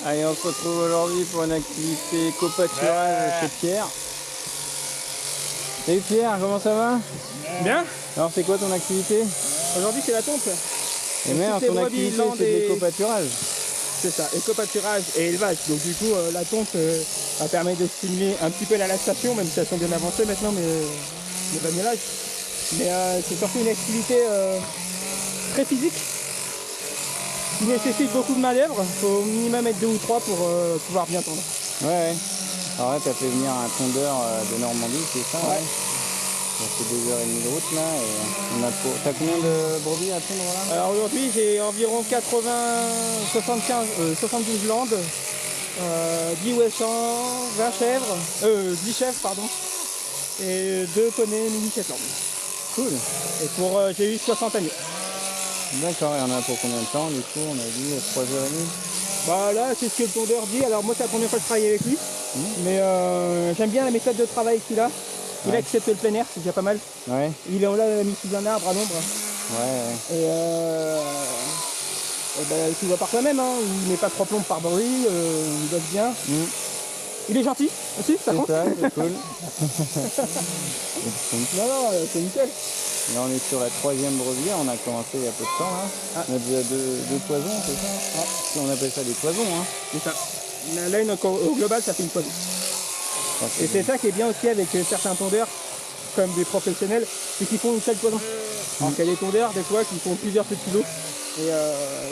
Allez, on se retrouve aujourd'hui pour une activité copâturage chez Pierre. Salut Pierre, comment ça va? Bien. Alors c'est quoi ton activité? Aujourd'hui c'est la tonte. Et merde, ton activité c'est de l'écopâturage. C'est ça, écopâturage et élevage. Donc du coup la tonte ça permet de stimuler un petit peu la lactation, même si elles sont bien avancées maintenant, mais le bagnolage. Mais c'est surtout une activité très physique, qui nécessite beaucoup de main d'œuvre. Il faut au minimum être 2 ou 3 pour pouvoir bien tondre. Ouais. Alors là, tu as fait venir un tondeur de Normandie, c'est ça? Ouais. Ça fait 2h30 de route là. Et t'as combien de brebis à tondre là? Alors aujourd'hui, j'ai environ 72 landes, 10 ouessants, 20 chèvres, 10 chèvres, pardon, et 2 poneys mini Shetland. Cool. Et j'ai eu 60 agneaux. D'accord, et on a pour combien de temps du coup? On a dit 3h30. Bah là, c'est ce que le tondeur dit. Alors moi, c'est la première fois que je travaille avec lui. Mais j'aime bien la méthode de travail qu'il a. Il accepte le plein air, c'est déjà pas mal. Ouais. Il est là, mis sous un arbre à l'ombre. Ouais. Et ben, tu vois par toi-même, hein. Il met pas trop plomb par bruit, il bosse bien. Il est gentil aussi, ça compte. C'est ça, c'est cool. Non, c'est nickel. Là on est sur la 3e brebis, on a commencé il y a peu de temps là. On a déjà deux toisons, c'est ça? On appelle ça des toisons, hein. C'est ça. Là, au global, ça fait une toison. Et c'est ça qui est bien aussi avec certains tondeurs, comme des professionnels, c'est qu'ils font une seule toison. Alors qu'il y a des tondeurs, des fois, qui font plusieurs petits lots. Et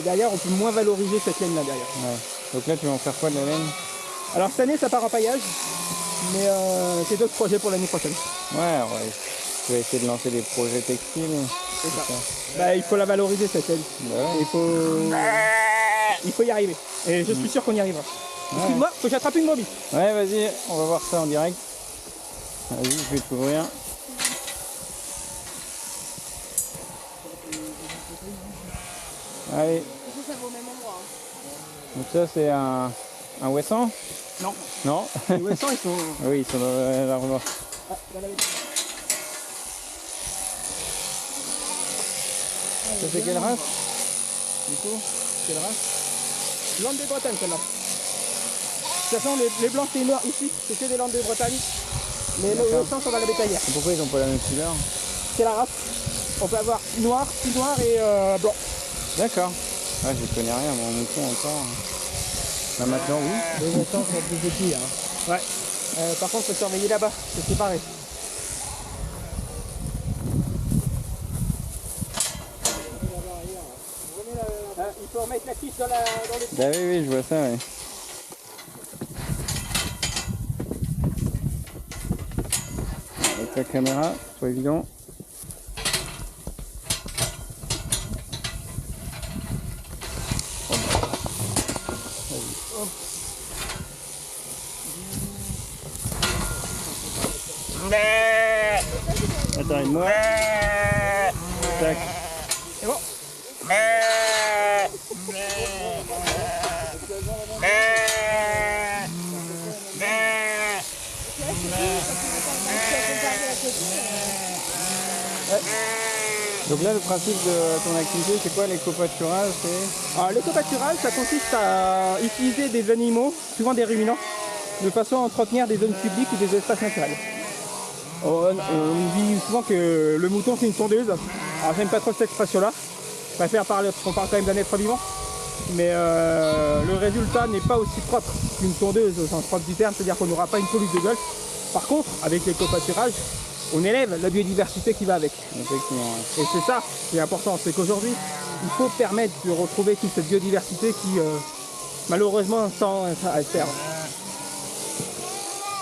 derrière, on peut moins valoriser cette laine là derrière. Ouais. Donc là, tu vas en faire quoi de la laine? Alors cette année, ça part en paillage, mais c'est d'autres projets pour l'année prochaine. Ouais. Tu vas essayer de lancer des projets textiles. C'est ça. Bah, il faut la valoriser cette laine. Bah ouais. Il faut y arriver. Et je suis sûr qu'on y arrivera. Excuse-moi, faut que j'attrape une brebis. Ouais, vas-y, on va voir ça en direct. Vas-y, je vais t'ouvrir. Allez. Ça va au même endroit. Donc ça, c'est un ouessant? Non. Non. Les ouessants, ils sont... Oui, ils sont dans la remorque. Ah, dans la... Ça c'est quelle race? Du coup, quelle race? Landes de Bretagne, celle-là. De toute façon, les blancs et les noirs ici, c'est que des landes de Bretagne. Mais les ouessants sont dans la bétaillère. Et pourquoi ils n'ont pas la même couleur? C'est la race. On peut avoir noir, petit noir et blanc. D'accord. Ouais, je connais rien, mon mouton encore. Là maintenant, oui. Les ouessants sont plus petits. Hein. Ouais. Par contre, il faut surveiller là-bas, c'est séparé. Il faut remettre la fiche dans les... Bah oui, je vois ça, ouais. Avec la caméra, c'est pas évident. Attends, aide-moi. Tac. C'est bon. Donc là, le principe de ton activité, c'est quoi l'écopâturage? Alors l'écopâturage, ça consiste à utiliser des animaux, souvent des ruminants, de façon à entretenir des zones publiques ou des espaces naturels. On dit souvent que le mouton c'est une tondeuse. Alors j'aime pas trop cette expression-là. Je préfère parler qu'on parle quand même d'un être vivant. Mais le résultat n'est pas aussi propre qu'une tondeuse au sens propre du terme, c'est-à-dire qu'on n'aura pas une police de golf. Par contre, avec l'écopâturage, on élève la biodiversité qui va avec. Effectivement. Et c'est ça qui est important, c'est qu'aujourd'hui, il faut permettre de retrouver toute cette biodiversité qui, malheureusement, tend à se perdre.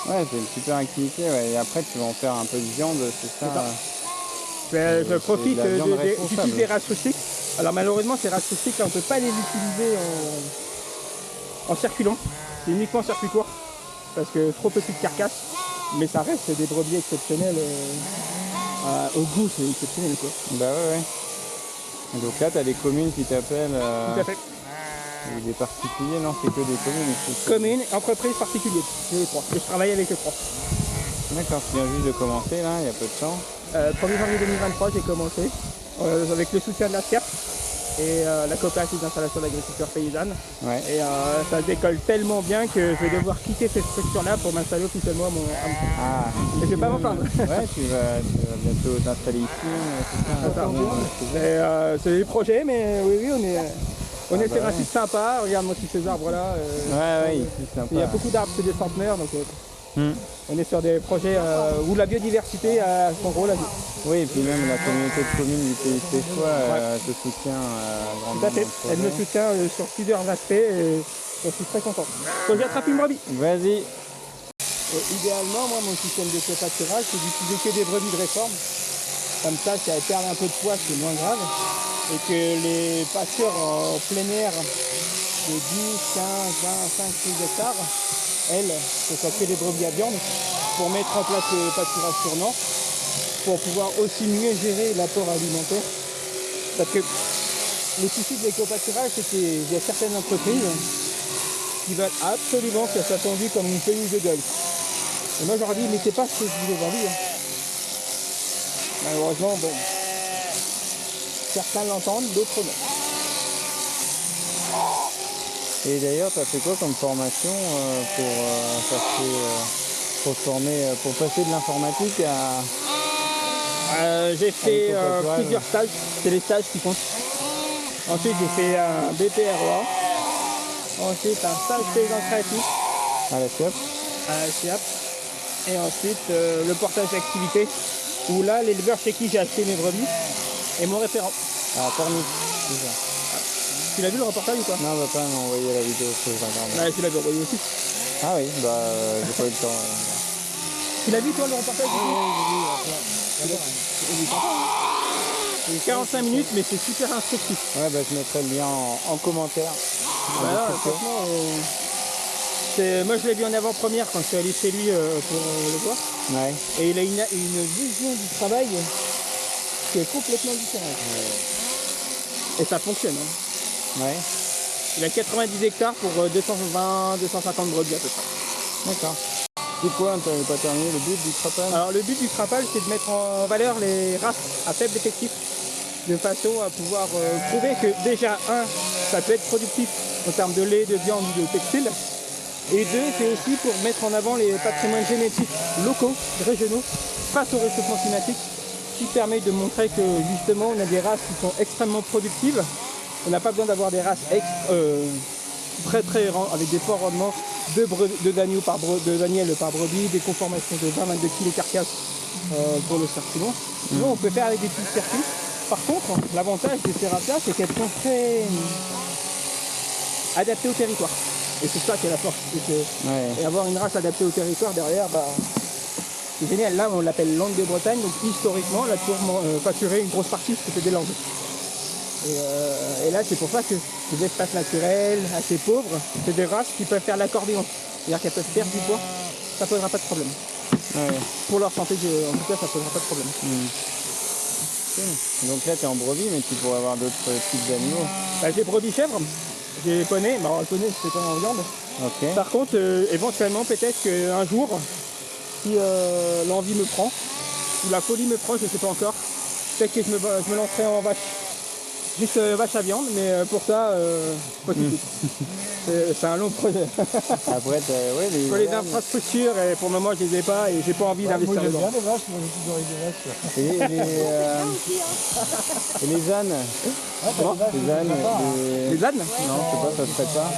Ouais, c'est une super activité, ouais. Et après, tu vas en faire un peu de viande, c'est ça? Je profite, j'utilise responsable. des races rustiques. Alors malheureusement, ces races rustiques, là, on ne peut pas les utiliser en circulant. C'est uniquement en circuit court, parce que trop petite carcasse. Mais ça reste des brebis exceptionnels. Au goût, c'est exceptionnel, quoi. Bah ouais. Et donc là, tu as des communes qui t'appellent. Tout à fait. Ou des particuliers, non, c'est que des communes. Communes, entreprises, particuliers. C'est les trois. Et je travaille avec les trois. D'accord, tu viens juste de commencer là, il y a peu de temps. 1er janvier 2023, j'ai commencé avec le soutien de la SCAP. et la coopérative d'installation d'agriculture paysanne. Ouais. Et ça décolle tellement bien que je vais devoir quitter cette structure-là pour m'installer officiellement à mon Ah. Et je vais pas m'en plaindre. Ouais, tu vas bientôt t'installer ici, c'est ça. C'est des projets, mais oui, on est bah sur un ouais. site sympa. Regarde-moi tous ces arbres-là. Ouais, ici c'est sympa. Il y a beaucoup d'arbres, c'est des centenaires, donc Hmm. on est sur des projets où la biodiversité a son rôle à jouer. Oui, et puis même la communauté de communes du Pays Stéphanois te soutient grandement. Tout à fait. dans le Elle me projet. soutient sur plusieurs aspects et je suis très content. Donc j'attrape une brebis. Vas-y. Idéalement, moi, mon système de coopâturage, c'est d'utiliser que des brebis de réforme. Comme ça, si elles perdent un peu de poids, c'est moins grave. Et que les pâtures en plein air de 10, 15, 20, 5, 6 hectares, elles, ce soit que des brebis à viande, pour mettre en place le pâturage tournant, pour pouvoir aussi mieux gérer l'apport alimentaire. Parce que le souci de l'éco-pâturage, c'est qu'il y a certaines entreprises qui veulent absolument que ça soit tendu comme une pelouse de golf. Et moi, je leur dis, mais c'est pas ce que je voulais aujourd'hui. Malheureusement, bon, certains l'entendent, d'autres non. Et d'ailleurs, tu as fait quoi comme formation pour passer de l'informatique à... J'ai fait l'éco-pâturage. plusieurs stages, c'est les stages qui comptent. Ensuite, j'ai fait un BPROA. Ensuite, un stage paysan créatif à la SIAP? à la SIAP. Et ensuite, le portage d'activité, où là, l'éleveur chez qui j'ai acheté mes brebis est mon référent. À Pornic, c'est ça. Tu l'as vu le reportage ou pas? Non, papa m'a envoyé la vidéo sur Instagram. Ouais, tu l'as vu envoyé aussi. Ah oui, j'ai pas eu le temps. Tu l'as vu toi le reportage? Oui, Il est sympa, hein. C'est 45 minutes, mais c'est super instructif. Ouais, je mettrai le lien en commentaire. Voilà, franchement, moi je l'ai vu en avant-première quand je suis allé chez lui pour le voir. Ouais. Et il a une vision du travail qui est complètement différente. Et ça fonctionne. Hein. Ouais. Il a 90 hectares pour 220-250 brebis à peu près. D'accord. C'est quoi, tu n'avais pas terminé le but du trapage? Alors le but du trapage, c'est de mettre en valeur les races à faible effectif, de façon à pouvoir prouver que déjà, ça peut être productif en termes de lait, de viande ou de textile. Et deux, c'est aussi pour mettre en avant les patrimoines génétiques locaux, régionaux, face au réchauffement climatique, qui permet de montrer que justement on a des races qui sont extrêmement productives. On n'a pas besoin d'avoir des races très avec des forts rendements de d'agneaux par brebis, des conformations de 20-22 kg carcasse pour le circulant. Sinon, on peut faire avec des petits circuits. Par contre, l'avantage de ces races-là, c'est qu'elles sont très adaptées au territoire. Et c'est ça qui est la force. Et avoir une race adaptée au territoire derrière, c'est génial. Là, on l'appelle langue de Bretagne, donc historiquement, elle a toujours pâturé une grosse partie, c'était des langues. Et là, c'est pour ça que les espaces naturels, assez pauvres, c'est des races qui peuvent faire l'accordéon. C'est-à-dire qu'elles peuvent perdre du poids, ça ne posera pas de problème. Ouais. Pour leur santé, en tout cas, ça ne posera pas de problème. Donc là, tu es en brebis, mais tu pourrais avoir d'autres types d'animaux. J'ai brebis chèvres, j'ai poney, le poney, c'est pas en viande. Ok. Par contre, éventuellement, peut-être qu'un jour, si l'envie me prend, ou la folie me prend, je ne sais pas encore, peut-être que je me lancerai en vache. Juste vache à viande, mais pour ça, pas tout de suite. C'est un long projet. Après, Pour les infrastructures, et pour le moment, je les ai pas et j'ai pas envie d'investir dedans. Moi, les vaches, moi, j'ai toujours eu des vaches. Et les ânes? Les ânes, Les ânes? non, je sais pas, ça se ferait pas.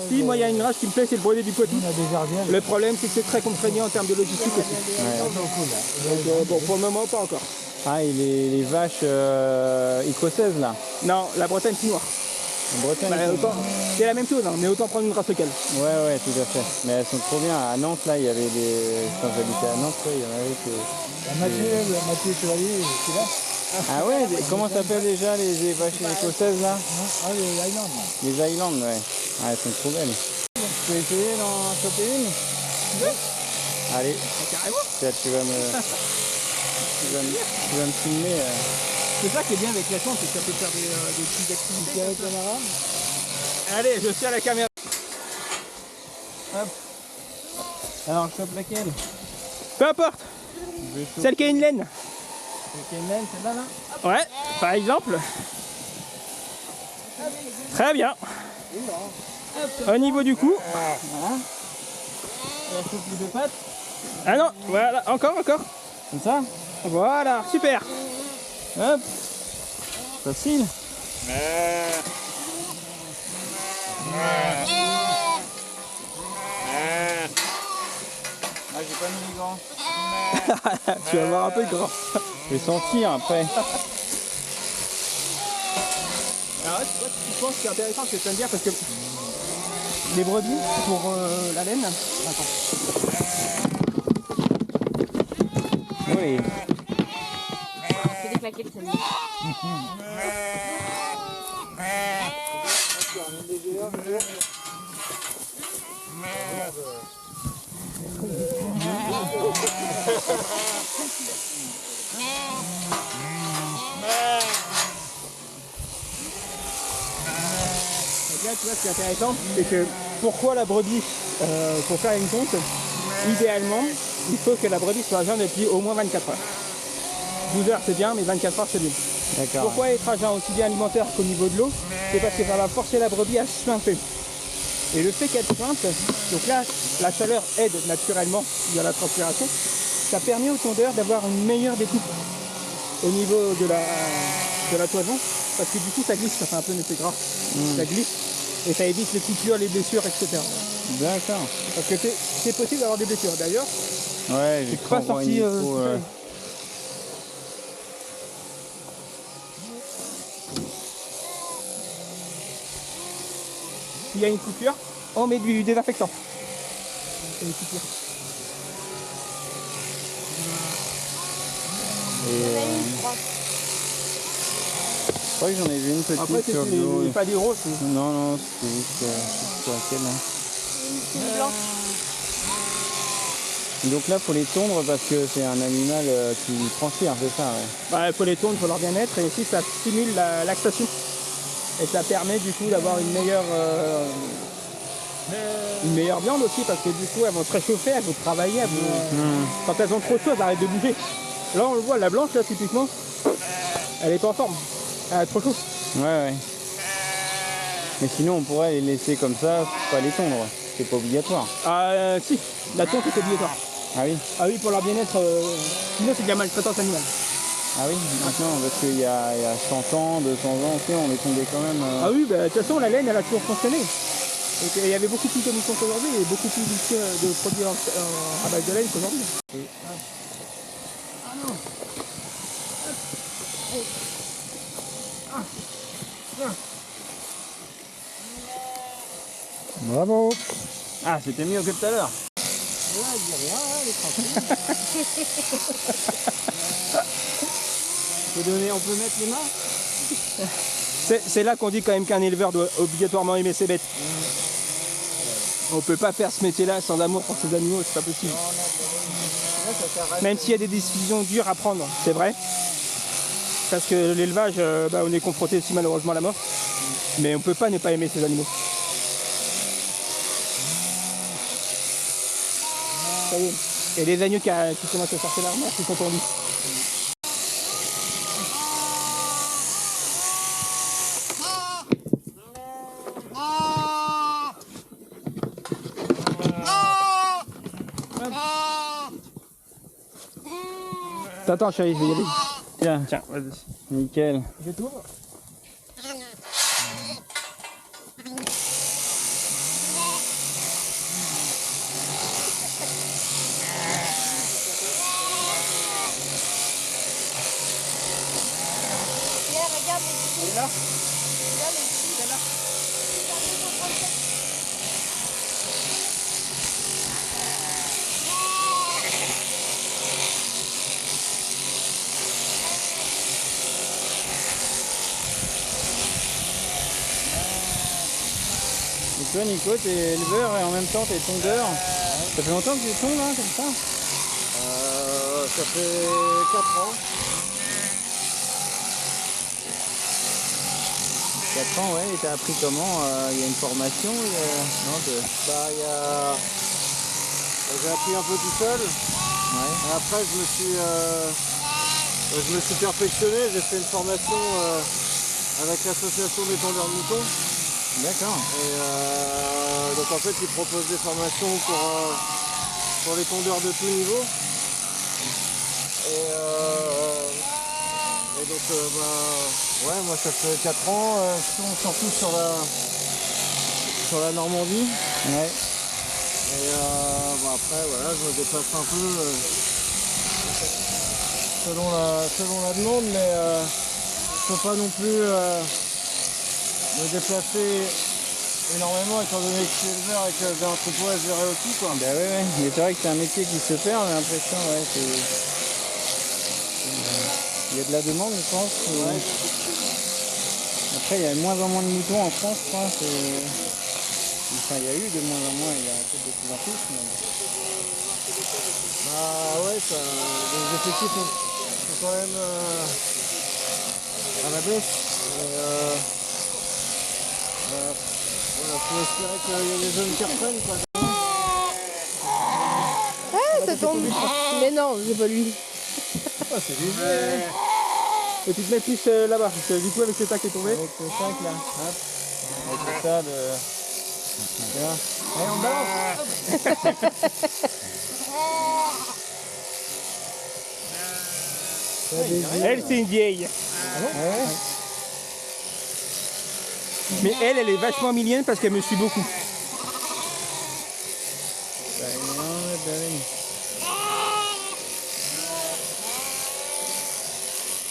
Si, moi, il y a une race qui me plaît, c'est le brevet du Poitou. On a des jardins. Le problème, c'est que c'est très contraignant en termes de logistique aussi. Donc, bon, pour le moment, pas encore. Ah, et les vaches écossaises, là? Non, la Bretagne, c'est noir. En Bretagne? C'est la même chose, hein, mais autant prendre une race locale. Ouais, tout à fait. Mais elles sont trop bien. À Nantes, là, il y avait des... Quand j'habitais à Nantes, il y en avait que... Mathieu Chevalier, c'est là. Ah ouais, comment s'appellent déjà les vaches écossaises, là? Ah, les Highlands. Les Highlands, ouais. Ah, elles sont trop belles. Tu peux essayer d'en choper une? Ouais. Allez. Carrément. Tiens, tu vas me filmer. C'est ça qui est bien avec la chance, c'est que ça peut faire des petites activités. Avec la caméra. Allez, je suis à la caméra. Hop. Alors, je chope laquelle? Peu importe. Celle qui a une laine. C'est une laine, celle-là, là? Ouais, par exemple. Très bien. Au niveau du cou. Voilà. La soupe de pâte. Ah non, voilà, encore. Comme ça. Voilà, super. Hop. Facile. Ah, j'ai pas mis les gants. Tu vas avoir un peu de grand. Je vais sentir après. Alors là, tu vois, tu penses que c'est intéressant ce que tu viens de dire parce que les brebis, pour la laine. Attends. Oui. C'est déclaqué le samedi. Donc là, tu vois, ce qui est intéressant, c'est que pourquoi la brebis, pour faire une tonte, idéalement, il faut que la brebis soit à jeun depuis au moins 24 heures. 12 heures c'est bien, mais 24 heures c'est mieux. D'accord. Pourquoi être à jeun aussi bien alimentaire qu'au niveau de l'eau? C'est parce que ça va forcer la brebis à suinter. Et le fait qu'elle suinte, donc là, la chaleur aide naturellement via la transpiration, ça permet au tondeur d'avoir une meilleure découpe au niveau de la toison, parce que du coup ça glisse, ça fait un peu effet gras, ça glisse, et ça évite les coupures, les blessures, etc. D'accord. Parce que c'est possible d'avoir des blessures. D'ailleurs, Ouais, j'ai pas sorti... S'il y a une coupure, on met du désinfectant. C'est une coupure. Je crois que j'en ai vu une petite Après, sur le dos. c'est pas des roses. Non, non, c'était juste je sais pas laquelle, là. C'est blanc. Donc là, faut les tondre parce que c'est un animal qui transpire, c'est ça, ouais. Bah, il faut les tondre pour leur bien-être et aussi ça stimule la lactation. Et ça permet du coup d'avoir une meilleure viande aussi parce que du coup elles vont se réchauffer, elles vont travailler, quand elles ont trop chaud, elles arrêtent de bouger. Là on le voit, la blanche là typiquement, elle est pas en forme, elle a trop chaud. Ouais, ouais. Mais sinon, on pourrait les laisser comme ça, pas les tondre. C'est pas obligatoire. Ah si, la tonte est obligatoire. Ah oui? Ah oui, pour leur bien-être, sinon c'est de la maltraitance animale. Ah oui, maintenant, parce qu'il y a 100 ans, 200 ans, tu sais, on les tondait quand même. Ah oui, bah, de toute façon la laine elle a toujours fonctionné. Donc, il y avait beaucoup plus de commissions qu'aujourd'hui et beaucoup plus de produits à base de laine qu'aujourd'hui. Bravo. Ah, c'était mieux que tout à l'heure. On peut mettre les mains? C'est là qu'on dit quand même qu'un éleveur doit obligatoirement aimer ses bêtes. On peut pas faire ce métier-là sans amour pour ses animaux, c'est pas possible. Même s'il y a des décisions dures à prendre, c'est vrai. Parce que l'élevage, on est confronté aussi malheureusement à la mort. Mais on peut pas ne pas aimer ses animaux. Ça y est. Et les agneaux qui commencent à sortir l'armoire, qui sont tendus. Attends chérie, je vais y aller. Tiens, Tiens, vas-y. nickel. Je t'ouvre. Regarde, Elle est là. Et toi, Nico, t'es éleveur et en même temps t'es tondeur. Ça fait longtemps que tu tonds là, comme ça? Ça fait 4 ans. 4 ans, ouais, et t'as appris comment? Il y a une formation? Non, J'ai appris un peu tout seul. Ouais. Et après, je me suis perfectionné. J'ai fait une formation avec l'association des tondeurs de moutons. D'accord. Et donc en fait, ils proposent des formations pour les tondeurs de tout niveau. Et donc, ouais, moi ça fait 4 ans, surtout sur la Normandie. Ouais. Et après, voilà, je me déplace un peu selon la demande, mais je peux pas non plus me déplacer énormément étant donné que je suis éleveur et que j'ai un troupeau à gérer aussi, quoi. Bah ouais, ouais. Mais c'est vrai que c'est un métier qui se perd, j'ai l'impression, ouais. Il y a de la demande, je pense. Ouais. Après, il y a de moins en moins de moutons en France, je crois. Enfin, il y a eu de moins en moins, il y a peut-être de plus en plus. Mais... Bah ouais, les effectifs sont quand même à la baisse. Voilà, faut espérer qu'il y ait des jeunes qui reprennent, quoi. Ah, ça tombe. Mais non, c'est pas lui. Oh, c'est léger. Et tu te mets plus là-bas, parce que du coup avec le tac qui est tombé. Avec le sac là, hop. Avec le tas de... Tu vois. Allez, on balance. Elle, c'est une vieille. Ouais. Mais elle est vachement mignonne parce qu'elle me suit beaucoup.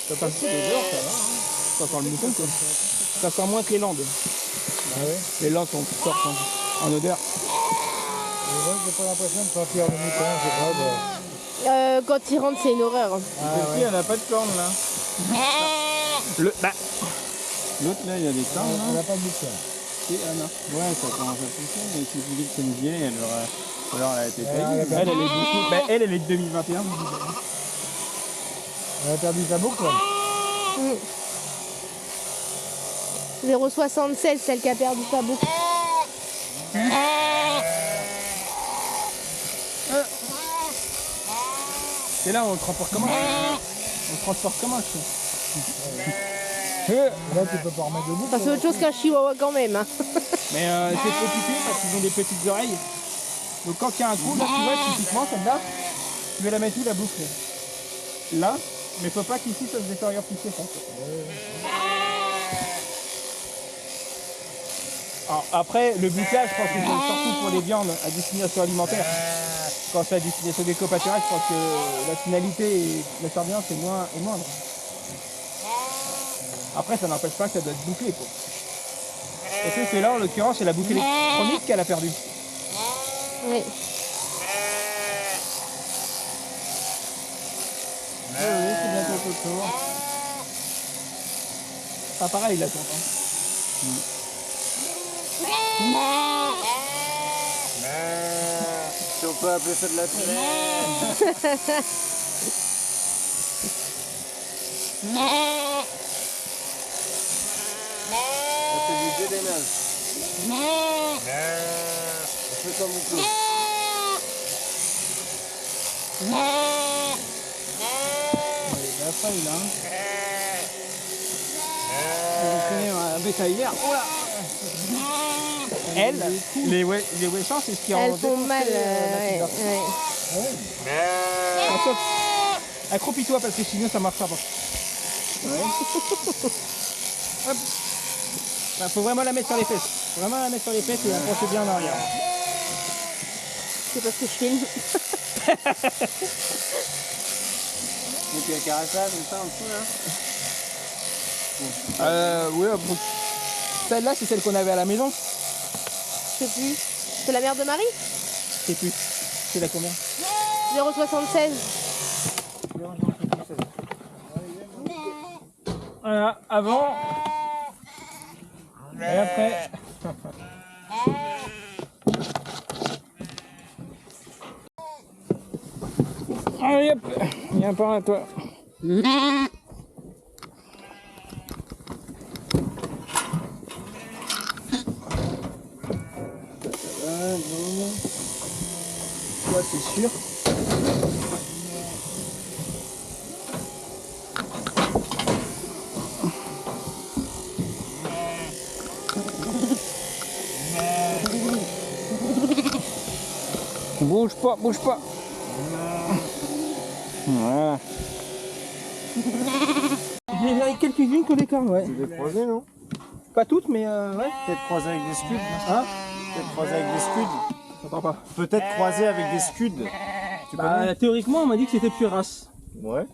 Ça passe des heures, ça va. Ça sent le mouton, quoi. Ça sent moins que les landes. Ah ouais. Les landes sont fortes en odeur. J'ai pas l'impression de sentir le mouton, je sais pas. Quand il rentre, c'est une horreur. Celle-ci, elle n'a pas de cornes là. L'autre là, il y a des cornes là. Elle n'a pas de bouton. Si, ah non. Ouais, ça commence à pousser, mais si tu dis que c'est une vieille, alors elle a été taillée. Elle est beaucoup. Bah, elle est de 2021. Elle a perdu sa boucle. 0,76, celle qui a perdu sa boucle. C'est là où on le transporte comment? On le transporte comment, je Là, tu peux pas remettre de boucle. Enfin, c'est autre chose qu'un chihuahua quand même. Hein. Mais c'est compliqué parce qu'ils ont des petites oreilles. Donc quand il y a un trou, là tu vois typiquement celle-là, tu veux la mettre où la boucle? Là, mais faut pas qu'ici ça se détériore ça. Alors, après, le bouclage, je pense que c'est surtout pour les viandes à destination alimentaire. Quand c'est à destination des coopératives, je pense que la finalité et la surveillance est moindre. Après, ça n'empêche pas que ça doit être bouclé, quoi. Et c'est là, en l'occurrence, c'est la boucle électronique qu'elle a perdue. Oui. Oui, c'est bientôt le tour. Pas pareil, là, t'entends. Si on peut appeler ça de la télé. C'est du dédénage. On fait comme on peut. La feuille là. Vous prenez un bétaillère. Oh là. Elle, les Wessans, c'est ce qui Elles en font mal. Ouais. Attention, accroupis-toi parce que sinon ça marchera pas. Hop. Bah, faut vraiment la mettre sur les fesses. Faut vraiment la mettre sur les fesses et pencher bien en arrière. C'est parce que je filme. Et puis un caressage comme ça en dessous là. Oui, bon. Celle-là, c'est celle qu'on avait à la maison. Je sais plus. C'est la mère de Marie? Je sais plus. C'est la combien? 0,76. Voilà, avant. Et après. Allez hop, viens par là toi. Toi c'est sûr. Bouge pas, bouge pas. Voilà. J'en ai quelques-unes qui ont des cornes, ouais. C'est des croisés, non? Pas toutes, mais ouais. Peut-être croisés avec des scuds. Hein? Peut-être croisés avec des scuds. J'entends pas. Peut-être croisés avec des scuds. Tu Bah, théoriquement, on m'a dit que c'était plus race. Ouais.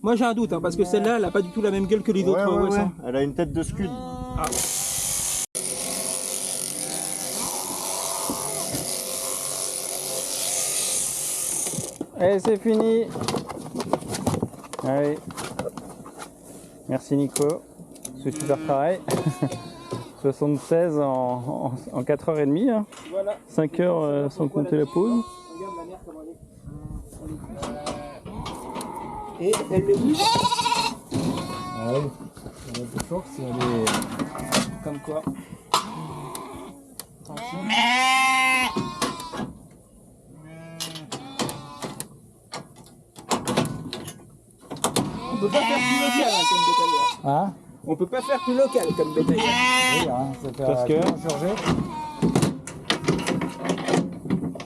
Moi, j'ai un doute, hein, parce que celle-là, elle a pas du tout la même gueule que les autres Ouais. Wessins. Elle a une tête de scud. Et c'est fini. Allez. Merci Nico. Ce super travail. 76 en 4h30. Hein. Voilà. 5 heures sans compter la pause. Regarde la mer comment elle est. Et elle le bouge. Ah oui. On a peu fort si elle est... Comme quoi. On peut pas faire plus local hein, comme bétailleur. Ah, On peut pas faire plus local comme bétailleur. Oui, hein, ça fait Parce que changer.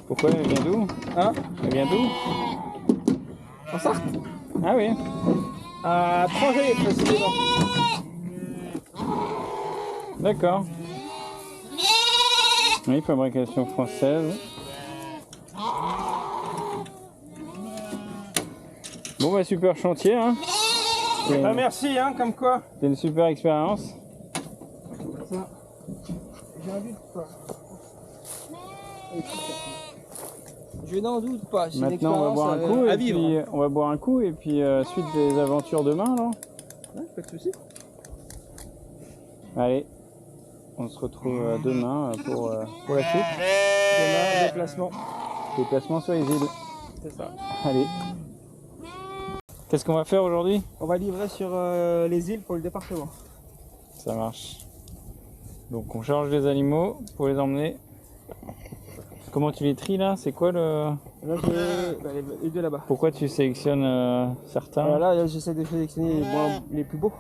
pourquoi elle vient d'où? Hein? Elle vient d'où? En Sarthe. Ah oui. À Trangé précisément. D'accord. Oui, fabrication française. Bon bah super chantier hein. Ah merci hein, comme quoi. C'est une super expérience. Ça. J'ai un doute pas. Je n'en doute pas. C'est une Maintenant on va boire un expérience coup à et vivre. puis on va boire un coup et puis suite des aventures demain alors. Ouais, pas de soucis. Allez, on se retrouve demain pour la suite. Demain, déplacement. Déplacement sur les îles. C'est ça. Allez. Qu'est-ce qu'on va faire aujourd'hui? On va livrer sur les îles pour le département. Ça marche. Donc on charge les animaux pour les emmener. Comment tu les tries là? C'est quoi le... Là, les deux là-bas. Pourquoi tu sélectionnes certains? Alors là, j'essaie de sélectionner les plus beaux.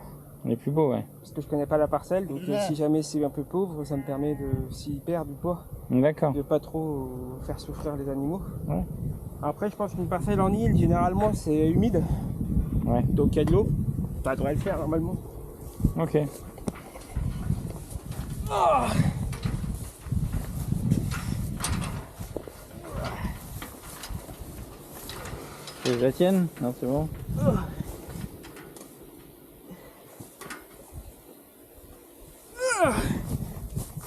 Les plus beaux, ouais. Parce que je connais pas la parcelle, donc si jamais c'est un peu pauvre, ça me permet de, s'ils perdent ou pas, D'accord. de pas trop faire souffrir les animaux. Ouais. Après, je pense qu'une parcelle en île, généralement, c'est humide. Ouais. Donc il y a de l'eau. Ça devrait le faire normalement. Ok. C'est la tienne? Non, c'est bon.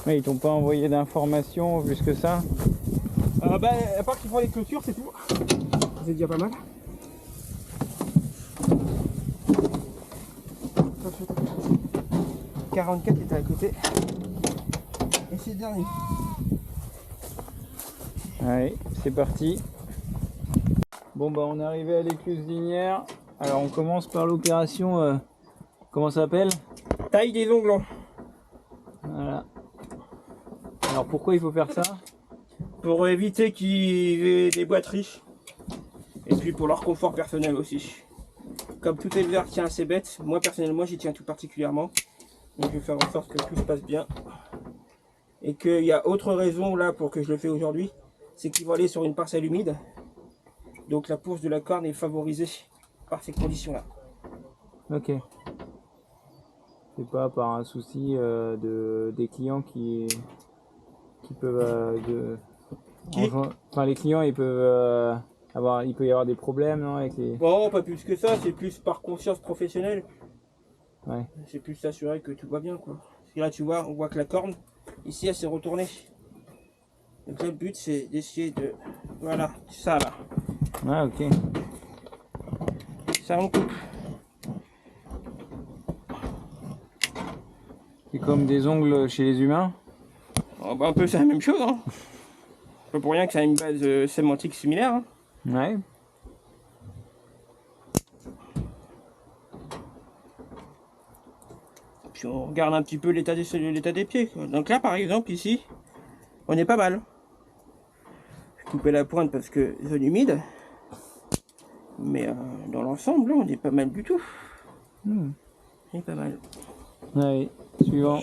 Mais ils t'ont pas envoyé d'informations plus que ça? Bah, à part qu'ils font les clôtures, c'est tout. C'est déjà pas mal. 44 était à côté. Et c'est le dernier. Allez, c'est parti. Bon bah on est arrivé à l'écluse linière. Alors on commence par l'opération, comment ça s'appelle? Taille des onglons. Voilà. Alors pourquoi il faut faire ça? Pour éviter qu'ils aient des boîtes riches. Et puis pour leur confort personnel aussi. Comme tout éleveur tient à ses bêtes, moi personnellement j'y tiens tout particulièrement. Donc je vais faire en sorte que tout se passe bien. Et qu'il y a autre raison là pour que je le fais aujourd'hui. C'est qu'ils vont aller sur une parcelle humide. Donc la pousse de la corne est favorisée par ces conditions là. Ok. C'est pas par un souci des clients qui peuvent enfin les clients ils peuvent il peut y avoir des problèmes non, avec les... Bon, pas plus que ça, c'est plus par conscience professionnelle. Ouais. C'est plus s'assurer que tout va bien quoi. Parce que là tu vois, on voit que la corne, ici elle s'est retournée. Donc là le but c'est d'essayer de... Voilà, ça là. Ah ok. Ça on coupe. C'est comme des ongles chez les humains. Oh, bah, un peu c'est la même chose hein. Pas pour rien que ça a une base sémantique similaire hein. Ouais. Puis on regarde un petit peu l'état des pieds quoi. Donc là par exemple ici, on est pas mal. Je coupais la pointe parce que zone humide. Mais dans l'ensemble on est pas mal du tout. On est pas mal. Allez, suivant.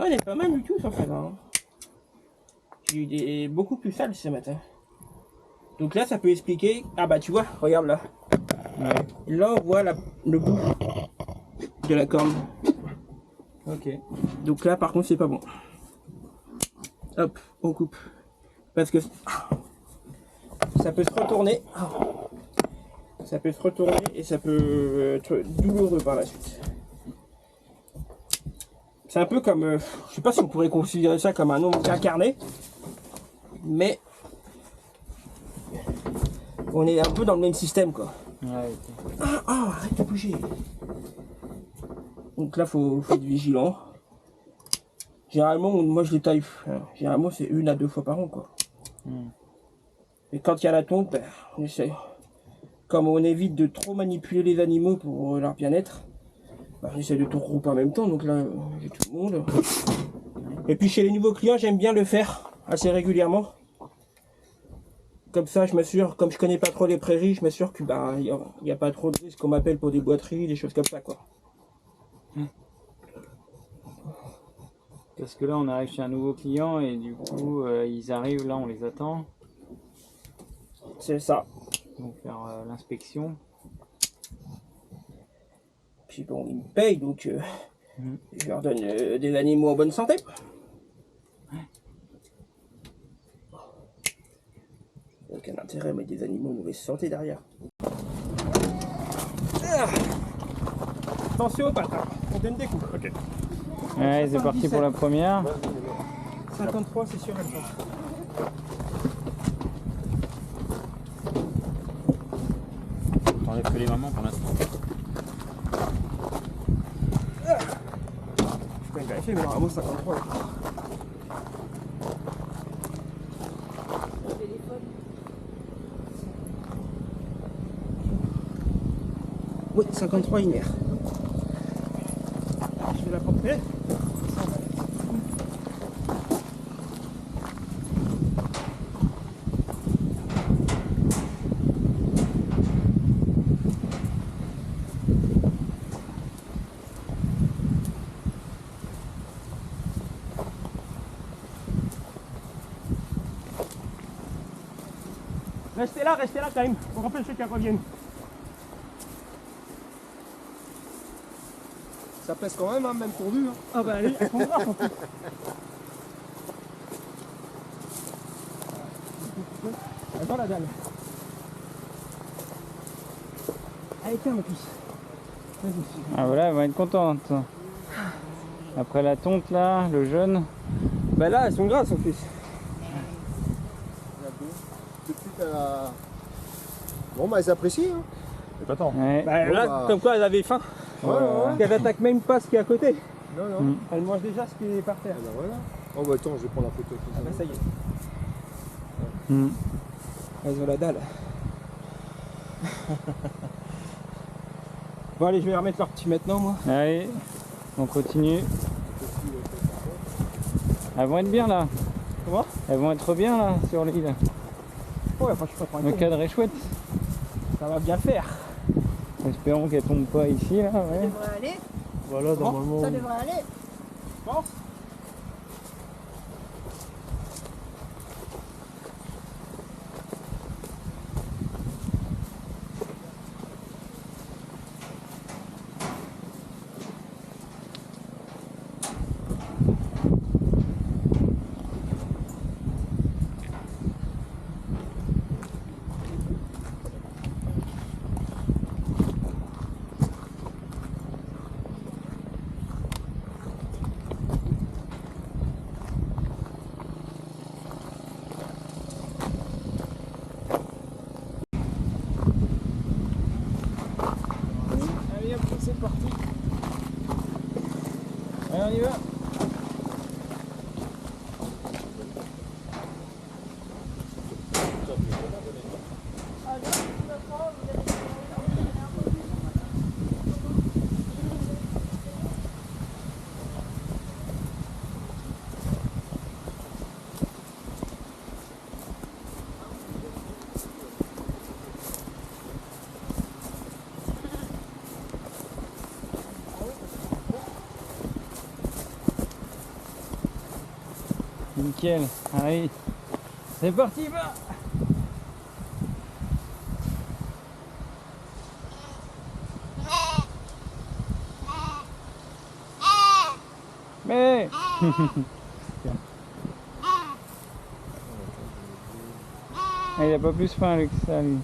Ah, elle est pas mal du tout, en fait. Hein. J'ai eu des beaucoup plus sales ce matin. Donc là, ça peut expliquer. Ah bah tu vois, regarde là. Ouais. Là, on voit le bout de la corne. Ok. Donc là, par contre, c'est pas bon. Hop, on coupe. Parce que ça peut se retourner. Ça peut se retourner et ça peut être douloureux par la suite. C'est un peu comme, je sais pas si on pourrait considérer ça comme un ongle incarné, mais on est un peu dans le même système quoi. Ouais, ok. Arrête de bouger. Donc là, faut être vigilant. Généralement, moi je les taille. Généralement, c'est 1 à 2 fois par an quoi. Et quand il y a la tonte, ben, on essaie. Comme on évite de trop manipuler les animaux pour leur bien-être, ben, on essaie de tout regrouper en même temps. Donc là, j'ai tout le monde. Et puis chez les nouveaux clients, j'aime bien le faire assez régulièrement. Comme ça, je m'assure, comme je connais pas trop les prairies, je m'assure que ben, il y a pas trop de risques qu'on m'appelle pour des boiteries, des choses comme ça quoi. Parce que là, on arrive chez un nouveau client et du coup, ils arrivent, là, on les attend. C'est ça. Ils vont faire l'inspection. Puis bon, ils me payent, donc je leur donne des animaux en bonne santé. Aucun intérêt à mettre des animaux en mauvaise santé derrière. Ah. Attention aux pattes, hein. On donne des coups. Ok. Ouais, c'est parti pour la première. 53, c'est sûr, elle passe. T'enlèves que les mamans pour l'instant. Je peux vérifier, mais normalement 53. Oui, 53 inerts. Je vais la porter. Restez là quand même, pour empêcher qu'elle revienne. Ça pèse quand même, hein, même tourdu. Hein. Ah bah allez, elle prendra en plus. Attends la dalle. Allez tiens mon fils. Vas-y. Ah voilà, elle va être contente. Après la tonte, là, le jeune. Bah là elles sont grasses en plus. Tout de suite, elle a... Bon, bah, elles apprécient. Hein. C'est pas tant. Ouais. Bah Bon, là bah. comme quoi elles avaient faim. Ouais, ouais. Elles attaquent même pas ce qui est à côté. Non, non. Elles mangent déjà ce qui est par terre. Ah, bah, voilà. Oh, bah, attends, je vais prendre la photo. Ah bah ça y est. Mm. Elles ont la dalle. Bon allez, je vais remettre leur petit maintenant moi. Allez, on continue. Elles vont être bien là. Comment? Elles vont être bien là sur l'île. Ouais, enfin je suis pas trop Le inquiet. cadre est chouette. Ça va bien faire. Espérons qu'elles tombent pas ici là. Ouais. devrait aller. Voilà, normalement. Ça devrait aller. Je pense. Nickel. Allez. C'est parti, va. Mais ah, il a pas plus faim lui, que ça, lui.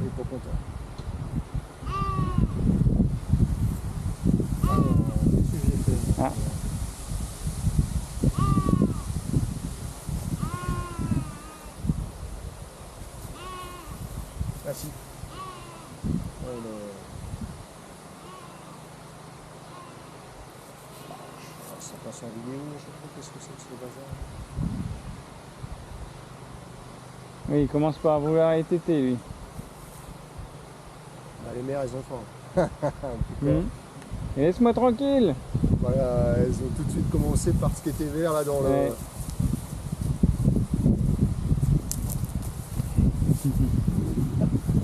Il est pas content. Ah. Ah si. Ouais, ça passe en vidéo, je sais pas qu'est-ce que c'est que ce bazar. Oui, il commence par vouloir aller téter, lui. Bah, les mères, elles ont faim. En tout cas. Et laisse-moi tranquille. Voilà, elles ont tout de suite commencé par ce qui était vert là dans Ouais. le.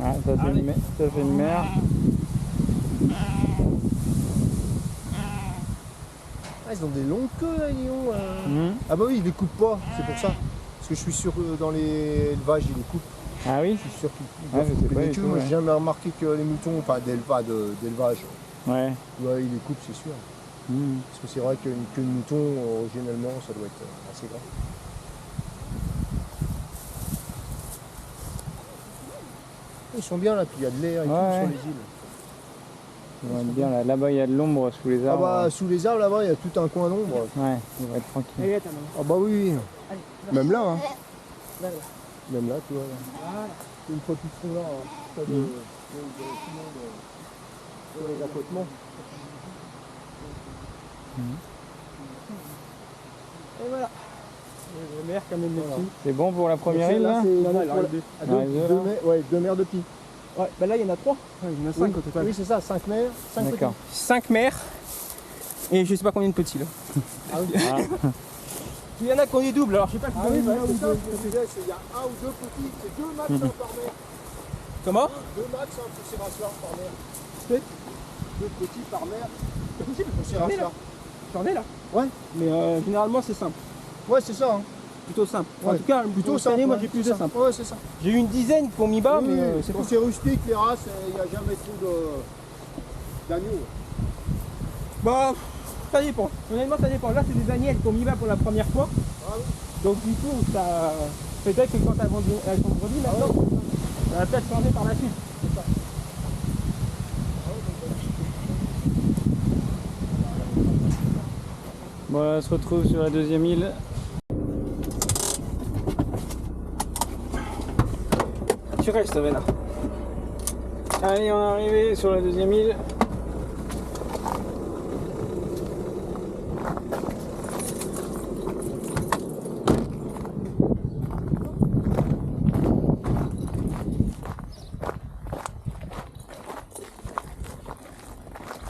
Ah, ça c'est une mère. Ah, ils ont des longues queues là, ils ont. Mhm. Ah bah oui, ils les coupent pas, c'est pour ça. Parce que je suis sûr que dans les élevages, ils les coupent. Ah oui. Je suis sûr qu'ils Ah, je sais coupent pas les du queues. tout, Moi, ouais. j'ai jamais remarqué que les moutons, enfin d'élevage, Ouais. ouais, ils les coupent, c'est sûr. Mhm. Parce que c'est vrai qu'une queue de mouton, originellement, ça doit être assez grand. Ils sont bien là, puis il y a de l'air et tout Ouais. sur les îles. On va bien là. Là-bas il y a de l'ombre sous les Ah arbres. bah sous les arbres là-bas, il y a tout un coin d'ombre. Ouais, il va être tranquille. Allez, attends, maman. Ah bah oui, oui. Même là, hein. Là, là. Même là, tu vois. Là. Une fois qu'ils sont là, pas de, les accotements. Et voilà. La mère, comme elle met Voilà. dessus. C'est bon pour la première Donc, île là? c'est Non, bon non, il en pour reste deux. la- Il en reste deux, deux là. mères, ouais, 2 mères de petits. Ouais, bah là, il y en a 3. Il y en a 5 au total. Oui, c'est ça, 5 mères, 5 petits. D'accord. 5 mères. Et je sais pas combien de petits là. Ah oui. Ah. Il y en a qui ont des doubles, alors je sais pas Ah combien oui, de bah, doubles. c'est ça, ce que je disais, c'est il y a 1 ou 2 petits, c'est 2 max hein, par mère. Comment 2 max hein, pour ces raceurs par mère. C'est 2 petits par mère C'est possible. pour ces J'en ai là. raceurs. J'en ai là. Ouais, Mais généralement c'est simple. ouais, c'est ça. Hein. Plutôt simple. En Ouais. tout cas, Plutôt cette année, simple. moi ouais, j'ai plus c'est de ça. simple. Ouais, c'est ça. J'ai eu une dizaine qui ont mis bas, Oui, mais oui, c'est quand pas. c'est rustique, les races, il n'y a jamais trop d'agneaux. Bah, ça dépend. Honnêtement, ça dépend. Là, c'est des agnelles qui ont mis bas pour la première fois. Ah oui. Donc, du coup, ça. Peut-être que quand elles sont grandi, maintenant, ça va peut-être changer par la suite. C'est ça. Bon, on se retrouve sur la deuxième île. Tu restes, là. Allez, on est arrivé sur la deuxième île.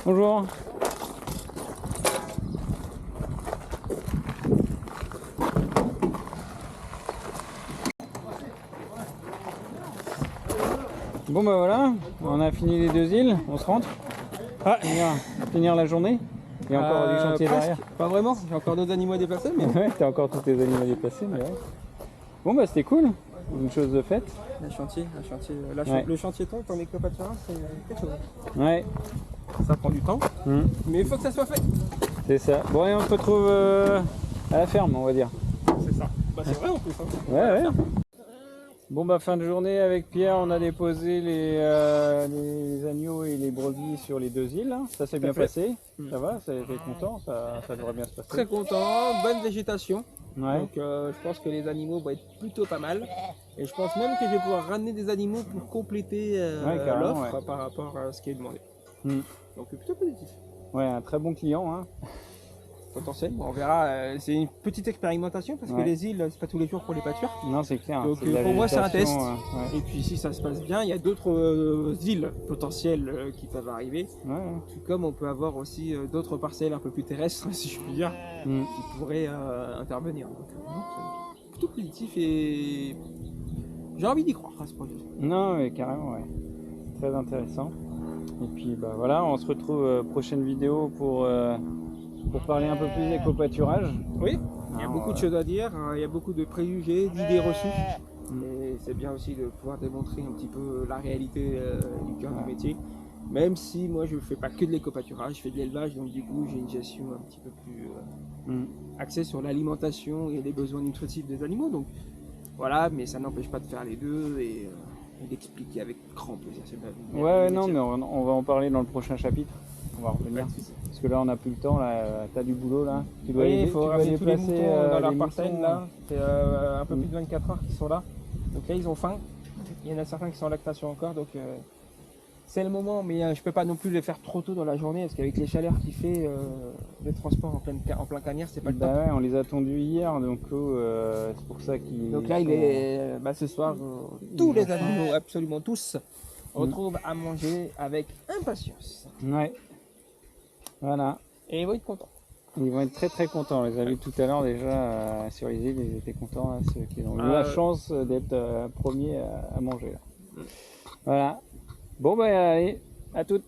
Bonjour. Bon bah voilà, on a fini les 2 îles, on se rentre. Ah. Finir la journée. Il y a encore du chantier presque. derrière. Pas vraiment. J'ai encore d'autres animaux à déplacer, mais. Ouais, t'as encore tous tes animaux déplacés, mais ouais. Bon bah c'était cool, une chose de faite. Un chantier. Ouais. Le chantier tombe pour mes copains, c'est quelque chose. Ouais, Ça prend du temps, mais il faut que ça soit fait. c'est ça. Bon et on se retrouve à la ferme, on va dire. C'est ça. Bah, c'est vrai en plus. Hein. Ouais, ouais. Bon bah fin de journée avec Pierre, on a déposé les agneaux et les brebis sur les 2 îles. Hein. Ça s'est bien fait. passé, ça va, ça a été content, ça devrait bien se passer. Très content, bonne végétation. Ouais. Donc je pense que les animaux vont être plutôt pas mal. Et je pense même que je vais pouvoir ramener des animaux pour compléter Ouais, carrément, l'offre ouais. par rapport à ce qui est demandé. Mm. Donc plutôt positif. Ouais, un très bon client. Hein. Potentiel, bon, on verra. C'est une petite expérimentation parce que Ouais. les îles, c'est pas tous les jours pour les pâtures. Non, c'est clair. Donc, c'est de la pour moi, c'est un test. végétation, ouais. Et puis si ça se passe bien, il y a d'autres îles potentielles qui peuvent arriver. Ouais, ouais. Tout comme on peut avoir aussi d'autres parcelles un peu plus terrestres, si je puis dire, Mm. qui pourraient intervenir. Donc, non, c'est plutôt positif et j'ai envie d'y croire à ce projet. Non, mais carrément, ouais. Très intéressant. Et puis bah voilà, on se retrouve prochaine vidéo pour pour parler un peu plus des copâturages. Oui, il y a Ah, beaucoup de ouais. choses à dire, hein, il y a beaucoup de préjugés, d'idées reçues. Et c'est bien aussi de pouvoir démontrer un petit peu la réalité du cœur du métier. Même si moi je ne fais pas que de l'éco-pâturage, je fais de l'élevage, donc du coup j'ai une gestion un petit peu plus axée sur l'alimentation et les besoins nutritifs des animaux. Donc voilà, mais ça n'empêche pas de faire les deux et d'expliquer avec grand plaisir. C'est le Ouais, non, métier. mais on va en parler dans le prochain chapitre. On va revenir. Parce que là, on n'a plus le temps, là. T'as du boulot, là. Tu dois Oui, aider- il faut tu dois ramener tous les déplacer, moutons dans les leur moutons, parcelle là. C'est un peu plus de 24 heures qu'ils sont là. Donc là, ils ont faim. Il y en a certains qui sont en lactation encore, donc c'est le moment. Mais je peux pas non plus les faire trop tôt dans la journée parce qu'avec les chaleurs qu'il fait, les transports en plein cagnard, c'est pas le top. Bah ouais, on les a tondus hier, donc c'est pour ça qu'ils. Donc là, il est ce soir, tous les animaux, absolument tous, retrouvent à manger avec impatience. Ouais. Voilà. Et ils vont être contents. Ils vont être très très contents. On les a vus tout à l'heure déjà sur les îles, ils étaient contents, là, ceux qui ont eu la chance d'être premiers à manger. Là. Voilà. Bon, bah allez, à toutes.